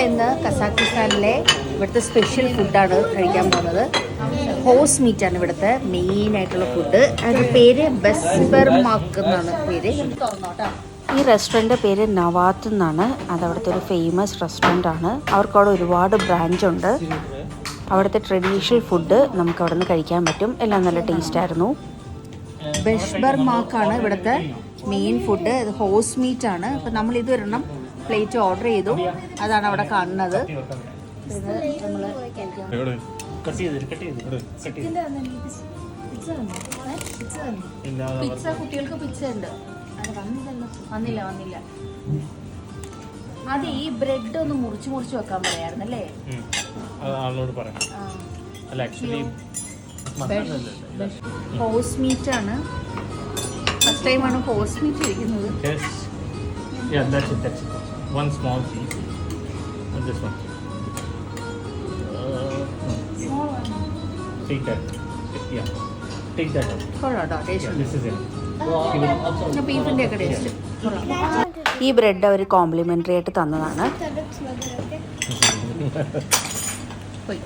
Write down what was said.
ഇന്ന് കസാക്കിസ്ഥാനിലെ ഇവിടുത്തെ സ്പെഷ്യൽ ഫുഡാണ് കഴിക്കാൻ പോകുന്നത്. ഹോസ് മീറ്റാണ് ഇവിടുത്തെ മെയിൻ ആയിട്ടുള്ള ഫുഡ്. അതിൻ്റെ പേര് ബെസ്ബർമാക്ക് എന്നാണ് പേര്. ഈ റെസ്റ്റോറൻറ്റിൻ്റെ പേര് നവാത്ത് എന്നാണ്. അത് അവിടുത്തെ ഒരു ഫേമസ് റെസ്റ്റോറൻ്റ് ആണ്. അവർക്കവിടെ ഒരുപാട് ബ്രാഞ്ച് ഉണ്ട്. അവിടുത്തെ ട്രഡീഷണൽ ഫുഡ് നമുക്ക് അവിടെ നിന്ന് കഴിക്കാൻ പറ്റും. എല്ലാം നല്ല ടേസ്റ്റായിരുന്നു. ബെസ്ബർമാക്കാണ് ഇവിടുത്തെ മെയിൻ ഫുഡ്. ഇത് ഹോസ് മീറ്റ് ആണ്. അപ്പം നമ്മൾ ഇത് ഒരെണ്ണം പ്ലേറ്റ് ഓർഡർ ചെയ്തു. അതാണ് അവിടെ കാണുന്നത്. ഇത് നമ്മൾ പിസ്സ, കുട്ടികൾക്ക് പിസ്സ ഉണ്ട്. വന്നില്ല. അത് ഈ ബ്രെഡ് ഒന്ന് മുറിച്ച് വെക്കാൻ പറയായിരുന്നല്ലേ? ഹോസ് മീറ്റ് ആണ്. ഫസ്റ്റ് ടൈമാണ് ഹോസ് മീറ്റ് ഇരിക്കുന്നത്. One small piece and this one. Small one. Take that. Yeah. Take that out. കൊള്ളാട്ടോ, ടേസ്റ്റ്. This is it. ബീഫിൻ്റെ ഒക്കെ ടേസ്റ്റ്. ഈ ബ്രെഡ് അവർ കോംപ്ലിമെൻ്ററി ആയിട്ട് തന്നതാണ്. പോയി